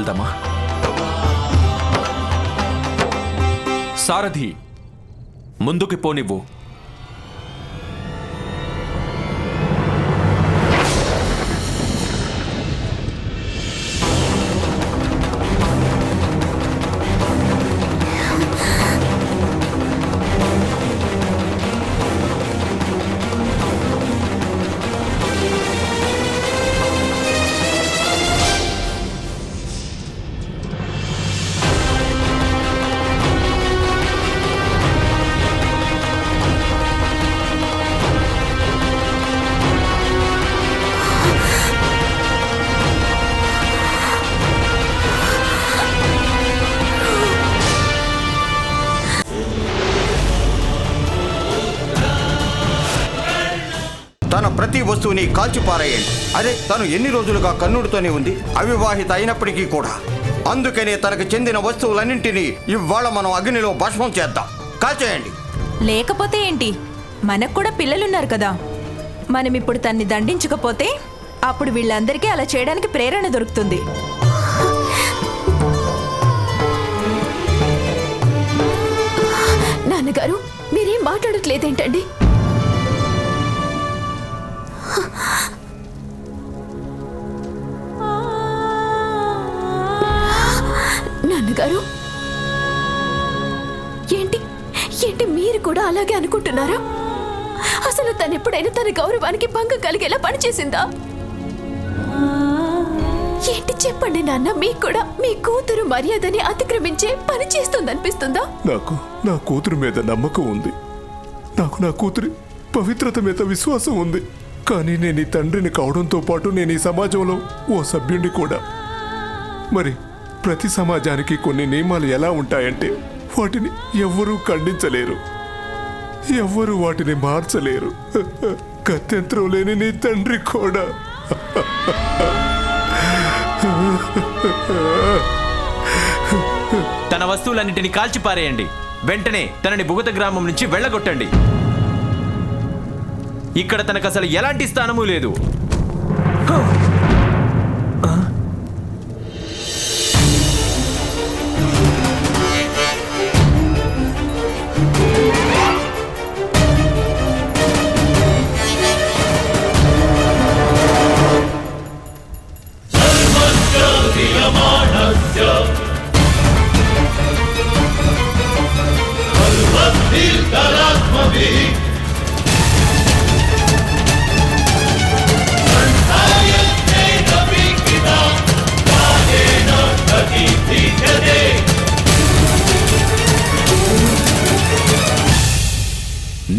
వెళ్దామా? సారథి, ముందుకి పోనివ్వు. తన ప్రతి వస్తువుని కాల్చిపారేయండి. అరే, తను ఎన్ని రోజులుగా కన్నుడితోనే ఉంది, అవివాహిత అయినప్పటికీ కూడా. అందుకనే తనకు చెందిన వస్తువులన్నింటినీ ఇవాళ మనం అగ్నిలో భస్మం చేద్దాం. కాల్చేయండి. లేకపోతే ఏంటి, మనకు కూడా పిల్లలున్నారు కదా. మనం ఇప్పుడు తన్ని దండించకపోతే అప్పుడు వీళ్ళందరికీ అలా చేయడానికి ప్రేరణ దొరుకుతుంది. నాన్నగారు, మీరేం మాట్లాడట్లేదేంటండి? నాన్నగారు, ఏంటి ఏంటి మీరు కూడా అలాగే అనుకుంటున్నారా? అసలు తను ఎప్పుడైనా తన గౌరవానికి భంగం కలిగేలా పనిచేసిందా? ఏంటి చెప్పండి నాన్న, మీకు కూడా మీ కూతురు మర్యాదని అతిక్రమించే పని చేస్తుందనిపిస్తుందా? నాకు నా కూతురు మీద నమ్మకం ఉంది. నాకు నా కూతురి పవిత్రత మీద విశ్వాసం ఉంది. కానీ నేను ఈ తండ్రిని కావడంతో పాటు నేను ఈ సమాజంలో ఓ సభ్యుడిని కూడా. మరి ప్రతి సమాజానికి కొన్ని నియమాలు ఎలా ఉంటాయంటే వాటిని ఎవ్వరూ ఖండించలేరు, ఎవ్వరూ వాటిని మార్చలేరు. గత్యంతరం లేని నీ తండ్రి కూడా. తన వస్తువులన్నింటినీ కాల్చిపారేయండి. వెంటనే తనని భుగత గ్రామం నుంచి వెళ్ళగొట్టండి. ఇక్కడ తనకు అసలు ఎలాంటి స్థానము లేదు.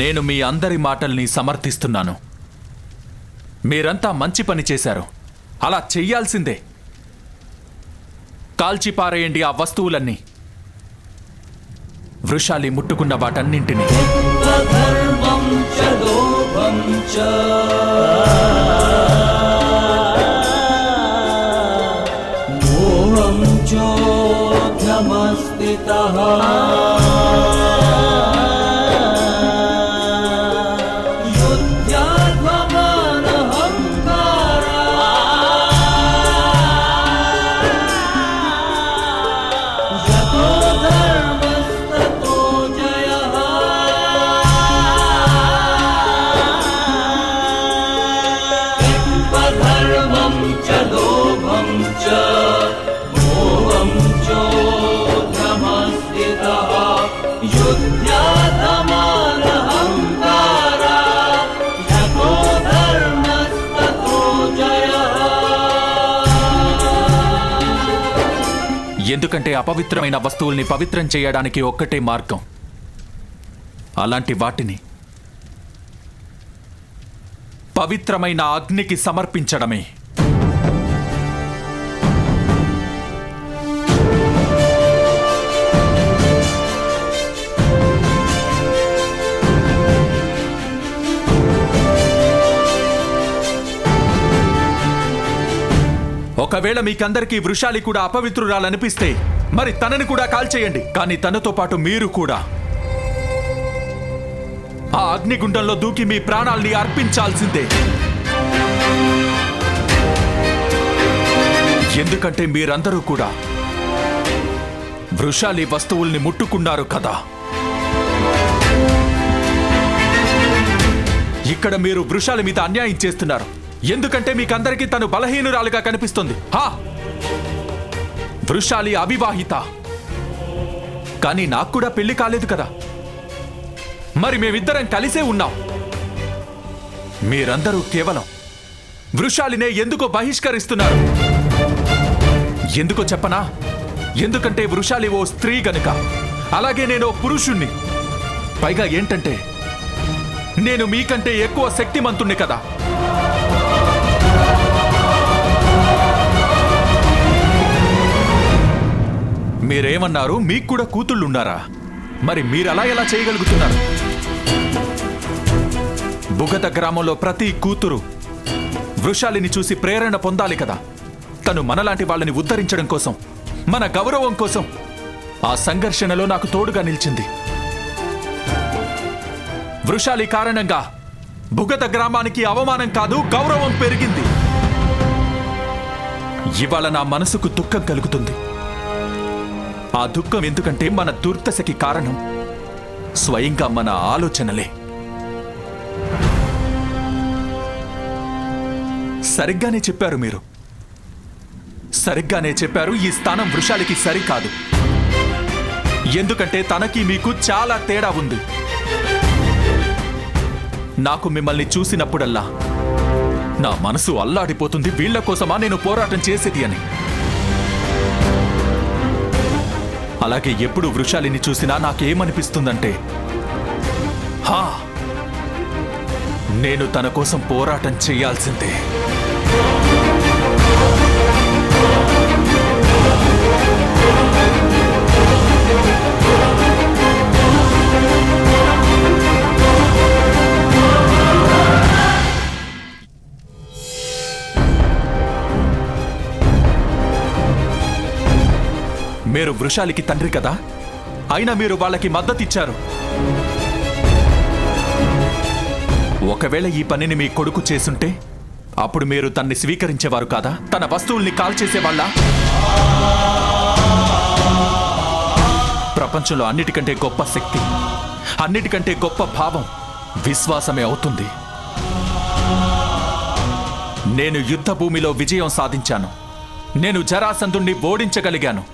నేను మీ అందరి మాటల్ని సమర్థిస్తున్నాను. మీరంతా మంచి పని చేశారు. అలా చెయ్యాల్సిందే. కాల్చిపారేయండి ఆ వస్తువులన్నీ, వృషాలి ముట్టుకున్న వాటన్నింటినీ. ఎందుకంటే అపవిత్రమైన వస్తువుల్ని పవిత్రం చేయడానికి ఒక్కటే మార్గం. అలాంటి వాటిని పవిత్రమైన అగ్నికి సమర్పించడమే. ఒకవేళ మీకందరికీ వృషాలి కూడా అపవిత్రురాలనిపిస్తే మరి తనని కూడా కాల్చేయండి. కానీ తనతో పాటు మీరు కూడా ఆ అగ్నిగుండంలో దూకి మీ ప్రాణాల్ని అర్పించాల్సిందే. ఎందుకంటే మీరందరూ కూడా వృషాలి వస్తువుల్ని ముట్టుకున్నారు కదా. ఇక్కడ మీరు వృషాలి మీద అన్యాయం చేస్తున్నారు. ఎందుకంటే మీకందరికీ తను బలహీనురాలుగా కనిపిస్తుంది. వృషాలి అవివాహిత, కానీ నాకు కూడా పెళ్లి కాలేదు కదా. మరి మేమిద్దరం కలిసే ఉన్నాం. మీరందరూ కేవలం వృషాలినే ఎందుకో బహిష్కరిస్తున్నారు. ఎందుకో చెప్పనా? ఎందుకంటే వృషాలి ఓ స్త్రీ గనుక. అలాగే నేను ఓ పురుషుణ్ణి. పైగా ఏంటంటే నేను మీకంటే ఎక్కువ శక్తిమంతుణ్ణి కదా. మీరేమన్నారు? మీకు కూడా కూతుళ్ళున్నారా? మరి మీరలా ఎలా చేయగలుగుతున్నారు? బుగత గ్రామంలో ప్రతి కూతురు వృషాలిని చూసి ప్రేరణ పొందాలి కదా. తను మనలాంటి వాళ్ళని ఉద్ధరించడం కోసం, మన గౌరవం కోసం ఆ సంఘర్షణలో నాకు తోడుగా నిలిచింది. వృషాలి కారణంగా బుగత గ్రామానికి అవమానం కాదు, గౌరవం పెరిగింది. ఇవాళ నా మనసుకు దుఃఖం కలుగుతుంది. ఆ దుఃఖం ఎందుకంటే మన దుర్దశకి కారణం స్వయంగా మన ఆలోచనలే. సరిగ్గానే చెప్పారు మీరు, సరిగ్గానే చెప్పారు. ఈ స్థానం వృషాలికి సరికాదు. ఎందుకంటే తనకి మీకు చాలా తేడా ఉంది. నాకు మిమ్మల్ని చూసినప్పుడల్లా నా మనసు అల్లాడిపోతుంది. వీళ్ల కోసమా నేను పోరాటం చేసేది అని. అలాగే ఎప్పుడు వృషాలిని చూసినా నాకేమనిపిస్తుందంటే, నేను తన కోసం పోరాటం చేయాల్సిందే. మీరు వృషాలికి తండ్రి కదా, అయినా మీరు వాళ్ళకి మద్దతిచ్చారు. ఒకవేళ ఈ పనిని మీ కొడుకు చేసుంటే అప్పుడు మీరు తన్ని స్వీకరించేవారు కాదా? తన వస్తువుల్ని కాల్చేసేవాళ్ళ? ప్రపంచంలో అన్నిటికంటే గొప్ప శక్తి, అన్నిటికంటే గొప్ప భావం విశ్వాసమే అవుతుంది. నేను యుద్ధ భూమిలో విజయం సాధించాను. నేను జరాసంధుణ్ణి ఓడించగలిగాను.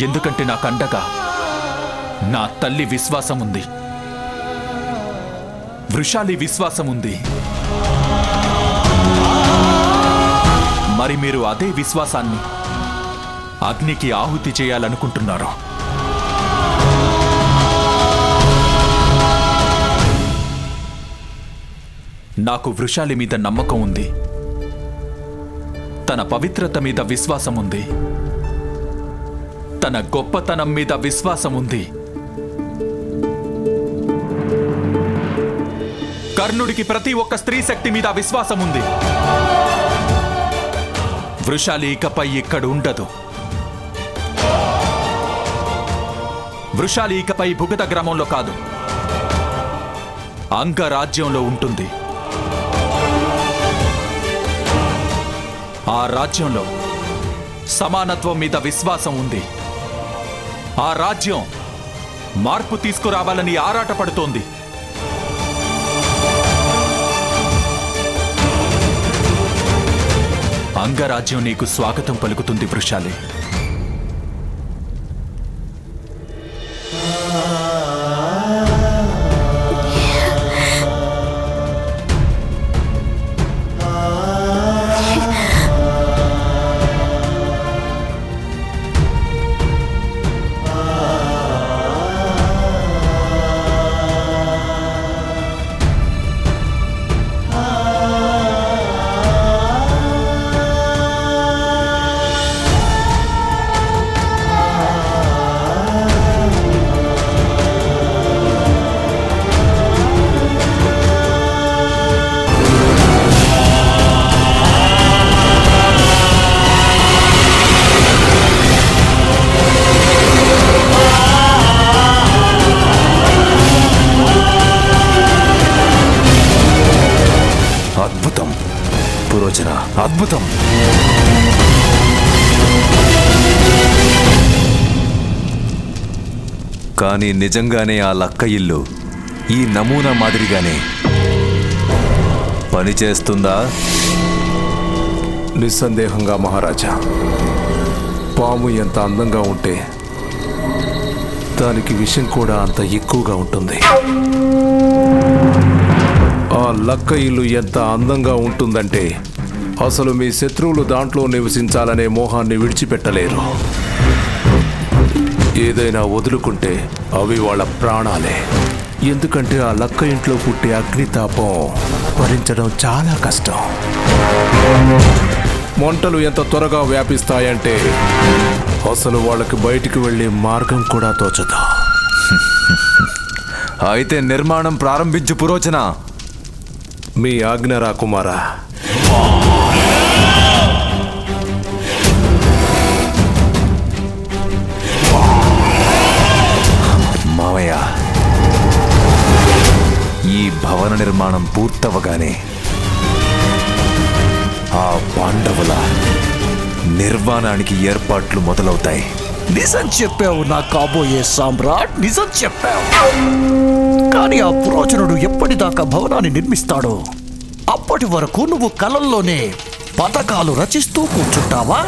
ఎందుకంటే నాకు అండగా నా తల్లి విశ్వాసం ఉంది, వృషాలి విశ్వాసం ఉంది. మరి మీరు అదే విశ్వాసాన్ని అగ్నికి ఆహుతి చేయాలనుకుంటున్నారు. నాకు వృషాలి మీద నమ్మకం ఉంది, తన పవిత్రత మీద విశ్వాసం ఉంది, తన గొప్పతనం మీద విశ్వాసం ఉంది. కర్ణుడికి ప్రతి ఒక్క స్త్రీ శక్తి మీద విశ్వాసం ఉంది. వృషాలి ఇకపై ఇక్కడ ఉండదు. వృషాలి ఇకపై భుగత గ్రామంలో కాదు, అంగరాజ్యంలో ఉంటుంది. ఆ రాజ్యంలో సమానత్వం మీద విశ్వాసం ఉంది. ఆ రాజ్యం మార్పు తీసుకురావాలని ఆరాటపడుతోంది. అంగరాజ్యం నీకు స్వాగతం పలుకుతుంది వృషాలి. అద్భుతం పురోచన, అద్భుతం. కానీ నిజంగానే ఆ లక్క ఇల్లు ఈ నమూనా మాదిరిగానే పనిచేస్తుందా? నిస్సందేహంగా మహారాజా. పాము ఎంత అందంగా ఉంటే దానికి విషం కూడా అంత ఎక్కువగా ఉంటుంది. ఆ లక్క ఇల్లు ఎంత అందంగా ఉంటుందంటే అసలు మీ శత్రువులు దాంట్లో నివసించాలనే మోహాన్ని విడిచిపెట్టలేరు. ఏదైనా వదులుకుంటే అవి వాళ్ళ ప్రాణాలే. ఎందుకంటే ఆ లక్క ఇంట్లో పుట్టే అగ్నితాపం భరించడం చాలా కష్టం. మంటలు ఎంత త్వరగా వ్యాపిస్తాయంటే అసలు వాళ్ళకి బయటికి వెళ్ళే మార్గం కూడా తోచదు. అయితే నిర్మాణం ప్రారంభించు పురోచన. మీ ఆజ్ఞ రాకుమారా. మావయ్య, ఈ భవన నిర్మాణం పూర్తవగానే ఆ పాండవుల నిర్వాణానికి ఏర్పాట్లు మొదలవుతాయి. నిజం చెప్పావు నా కాబోయే సామ్రాట్, నిజం చెప్పావు. కానీ ఆ పురోచనుడు ఎప్పటిదాకా భవనాన్ని నిర్మిస్తాడో అప్పటి వరకు నువ్వు కలల్లోనే పథకాలు రచిస్తూ కూర్చుంటావా?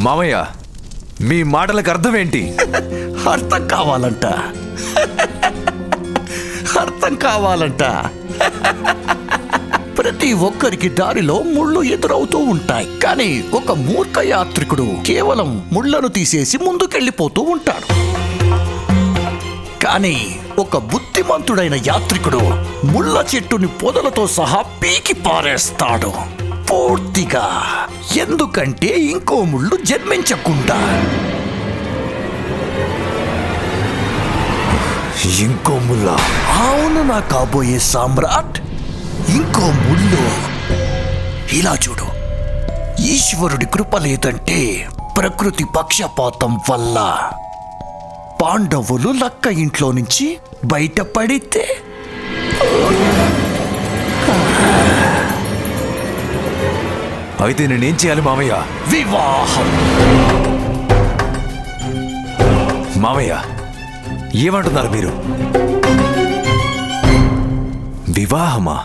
మావయ్య, మీ మాటలకు అర్థమేంటి? అర్థం కావాలంట, అర్థం కావాలంట. ప్రతి ఒక్కరికి దారిలో ముళ్ళు ఎదురవుతూ ఉంటాయి. కానీ ఒక మూర్ఖ యాత్రికుడు కేవలం ముళ్లను తీసేసి ముందుకెళ్ళిపోతూ ఉంటాడు. కానీ ఒక బుద్ధిమంతుడైన యాత్రికుడు ముళ్ళ చెట్టుని పొదలతో సహా పీకి పారేస్తాడు పూర్తిగా. ఎందుకంటే ఇంకో ముళ్ళు జన్మించకుండా. ఇంకో ముల్లా? అవును నా కాబోయే సామ్రాట్, ఇంకో ముళ్ళు. ఇలా చూడు, ఈశ్వరుడి కృప లేదంటే ప్రకృతి పక్షపాతం వల్ల పాండవులు లక్క ఇంట్లో నుంచి బయటపడితే అయితే నేనేం చేయాలి మావయ్య? వివాహం. మావయ్య, ఏమంటున్నారు మీరు? వివాహమా?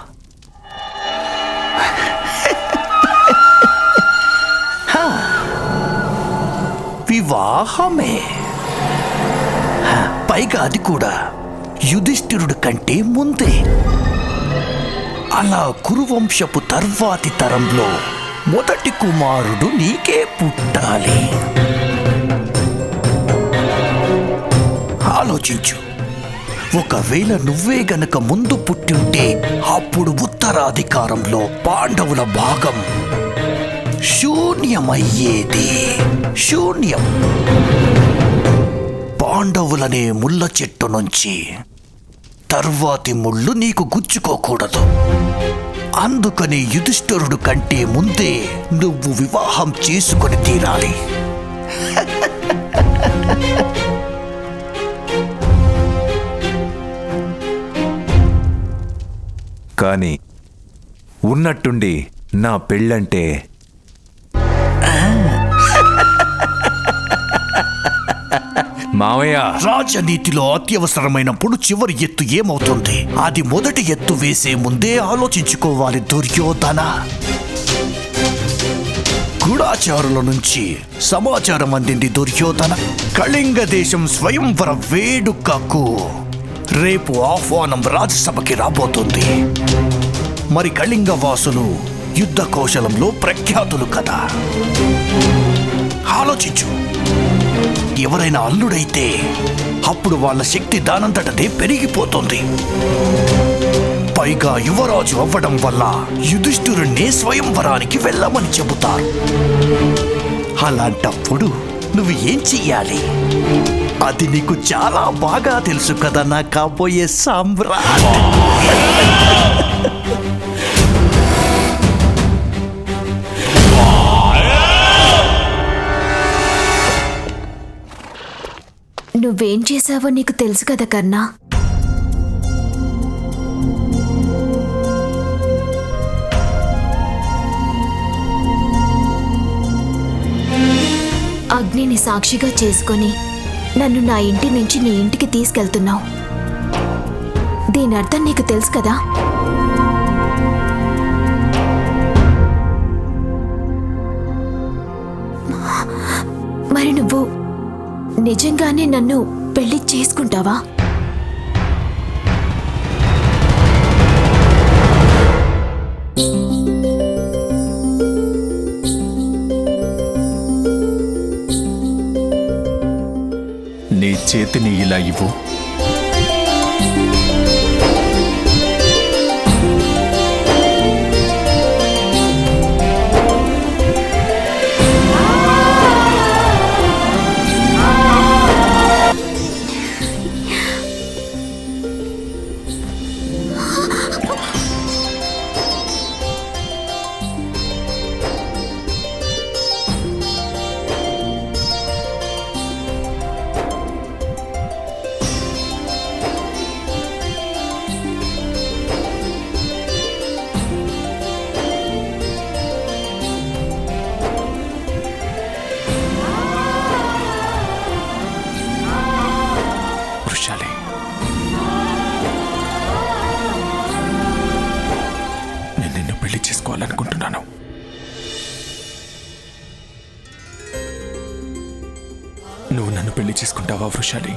వివాహమే. పైగా అది కూడా యుధిష్ఠిరుడి కంటే ముందే. అలా కురువంశపు తర్వాతి తరంలో మొదటి కుమారుడు నీకే పుట్టాలి. ఆలోచించు, ఒకవేళ నువ్వే గనక ముందు పుట్టింటే అప్పుడు ఉత్తరాధికారంలో పాండవుల భాగం శూన్యమయ్యేది. శూన్యం. పాండవులనే ముళ్ళ చెట్టు నుంచి తర్వాతి ముళ్ళు నీకు గుచ్చుకోకూడదు. అందుకని యుధిష్ఠిరుడు కంటే ముందే నువ్వు వివాహం చేసుకొని తీరాలి. కానీ ఉన్నట్టుండి నా పెళ్ళంటే మావయ్య, రాజనీతిలో అత్యవసరమైనప్పుడు చివరి ఎత్తు ఏమవుతుంది? అది మొదటి ఎత్తు వేసే ముందే ఆలోచించుకోవాలి దుర్యోధన. గూఢాచారుల నుంచి సమాచారం అందింది దుర్యోధన. కళింగ దేశం స్వయంవర వేడుకకు రేపు ఆహ్వానం రాజ్యసభకి రాబోతుంది. మరి కళింగ వాసులు యుద్ధ కౌశలంలో ప్రఖ్యాతులు కదా. ఆలోచించు, ఎవరైనా అల్లుడైతే అప్పుడు వాళ్ళ శక్తి దానంతటదే పెరిగిపోతుంది. పైగా యువరాజు అవ్వడం వల్ల యుధిష్ఠిరుణ్ణి స్వయంవరానికి వెళ్ళమని చెబుతారు. అలాంటప్పుడు నువ్వు ఏం చెయ్యాలి? అది నీకు చాలా బాగా తెలుసు కదా నా కాబోయే సామ్రాట్. నువ్వేం చేశావో నీకు తెలుసు కదా కర్ణ. అగ్నిని సాక్షిగా చేసుకొని నన్ను నా ఇంటి నుంచి నీ ఇంటికి తీసుకెళ్తున్నావు. దీని అర్థం నీకు తెలుసు కదా? మరి నువ్వు నిజంగానే నన్ను పెళ్లి చేసుకుంటావా? నీ చేతిని ఇలా ఇవ్వు. వృషాలి, నేను నిన్ను పెళ్లి చేసుకోవాలనుకుంటున్నాను. నువ్వు నన్ను పెళ్లి చేసుకుంటావా వృషాలి?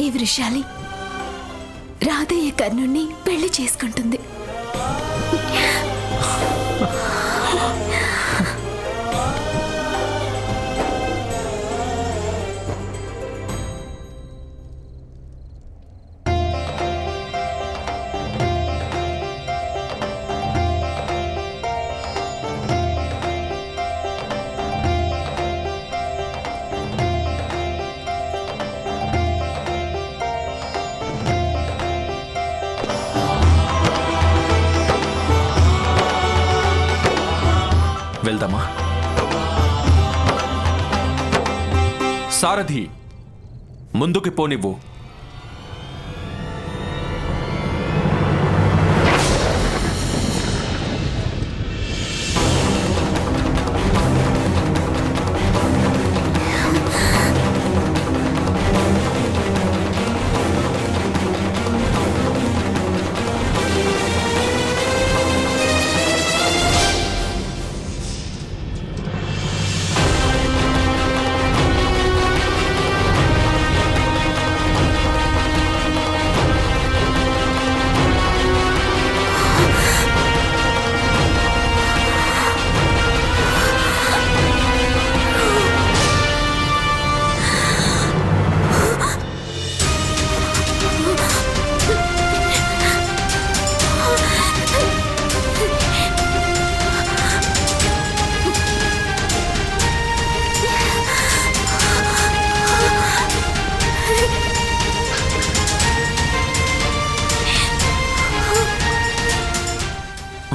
ఈ వృషాలి రాధయ్య కర్ణుణ్ణి పెళ్లి చేసుకుంటుంది. వెళ్దామా? సారథి, ముందుకి పోనివ్వు.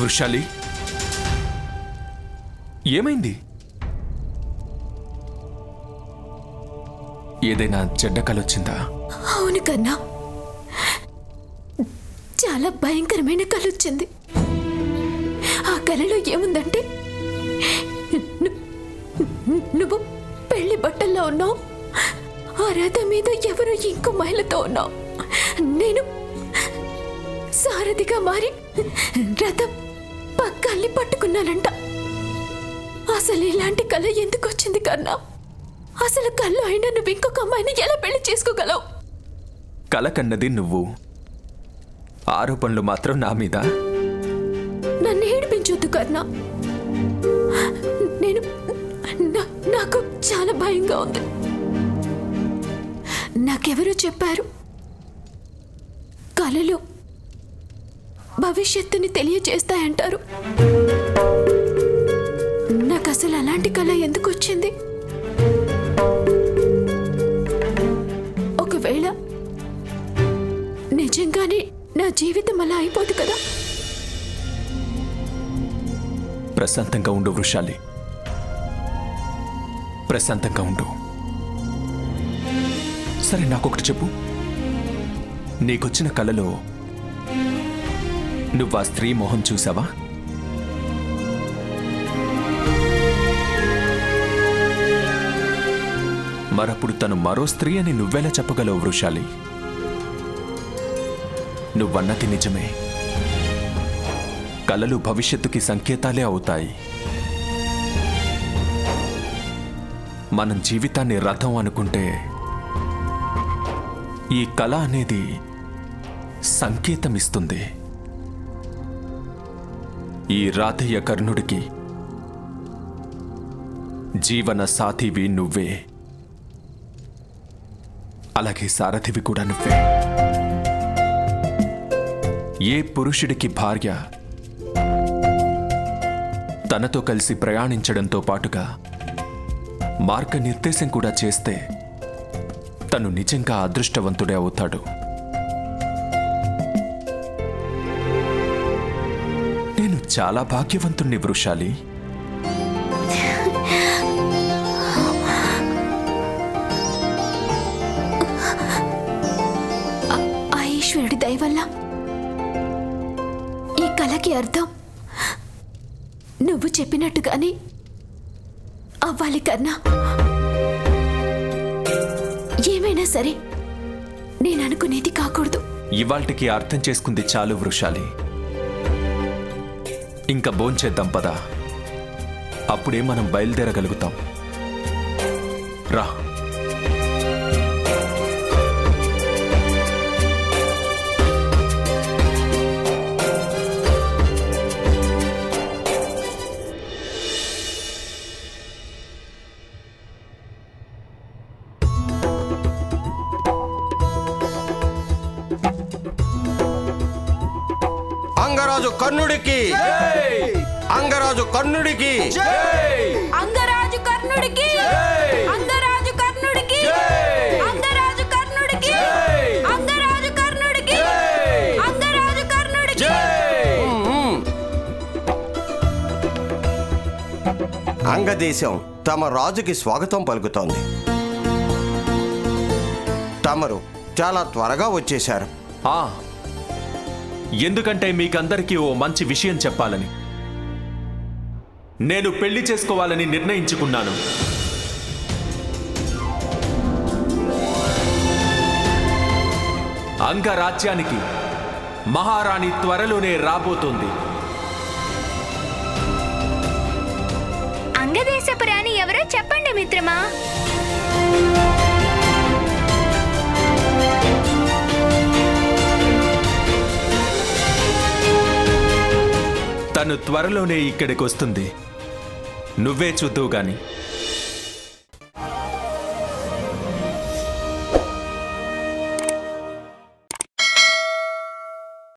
వృషాలి, ఏమైంది? ఏదైనా చెడ్డ కలొచ్చిందా? అవును కన్నా, చాలా భయంకరమైన కలొచ్చింది. ఆ కలలో ఏముందంటే నువ్వు పెళ్లి బట్టల్లో ఉన్నావు, ఆ రథం మీద ఎవరో ఇంకో మహిళతో ఉన్నావు. నేను సారథిగా మారి రథం పక్కల్ని పట్టుకున్నానంట. అసలు ఇలాంటి కళ ఎందుకు వచ్చింది కన్నా? అసలు కళ్ళు అయినా నువ్వు ఇంకొక అమ్మాయిని ఎలా పెళ్లి చేసుకోగలవు? కల కన్నది నువ్వు, ఆరోపణలు మాత్రం నా మీద. నన్ను ఏడిపించొద్దు కన్నా. నాకు చాలా భయంగా ఉంది. నాకెవరో చెప్పారు, కలలు భవిష్యత్తుని తెలియజేస్తాయంటారు. నాకు అసలు అలాంటి కళ ఎందుకు వచ్చింది? ఒకవేళ నిజంగానే నా జీవితం అలా అయిపోదు కదా? ప్రశాంతంగా ఉండు వృషాలి, ప్రశాంతంగా ఉండు. సరే, నాకొకటి చెప్పు. నీకొచ్చిన కలలో నువ్వు ఆ స్త్రీ మొహం చూసావా? మరప్పుడు తను మరో స్త్రీ అని నువ్వెలా చెప్పగలవు వృషాలి? నువ్వన్నది నిజమే. కలలు భవిష్యత్తుకి సంకేతాలే అవుతాయి. మనం జీవితాన్ని రథం అనుకుంటే ఈ కళ అనేది సంకేతం ఇస్తుంది. ఈ రాధయ్య కర్ణుడికి జీవన సాథివి నువ్వే, అలాగే సారథివి కూడా నువ్వే. ఏ పురుషుడికి భార్య తనతో కలిసి ప్రయాణించడంతో పాటుగా మార్గనిర్దేశం కూడా చేస్తే తను నిజంగా అదృష్టవంతుడే అవుతాడు. నేను చాలా భాగ్యవంతుణ్ణి వృషాలి. ఆ ఈశ్వరుడి దయ వల్ల ఈ కళకి అర్థం నువ్వు చెప్పినట్టుగానే అవ్వాలి కన్నా. ఏమైనా సరే నేను అనుకునేది కాకూడదు. ఇవాల్టికి అర్థం చేసుకుంది చాలు వృషాలి. ఇంకా భోంచేద్దాం పదా, అప్పుడే మనం బయలుదేరగలుగుతాం. రా. అంగరాజు కర్ణుడికి, అంగరాజు కర్ణుడికి, అంగరాజు కర్ణుడికి, అంగరాజు కర్ణుడికి, అంగరాజు కర్ణుడికి, అంగరాజు కర్ణుడికి, అంగరాజు కర్ణుడికి. అంగదేశం తమ రాజుకి స్వాగతం పలుకుతోంది. తమరు చాలా త్వరగా వచ్చేశారు. ఎందుకంటే మీకందరికీ ఓ మంచి విషయం చెప్పాలని. నేను పెళ్లి చేసుకోవాలని నిర్ణయించుకున్నాను. అంగరాజ్యానికి మహారాణి త్వరలోనే రాబోతోంది. అంగదేశపు రాణి ఎవరో చెప్పండి మిత్రమా. తను త్వరలోనే ఇక్కడికి వస్తుంది. నువ్వే చూద్దువు గాని.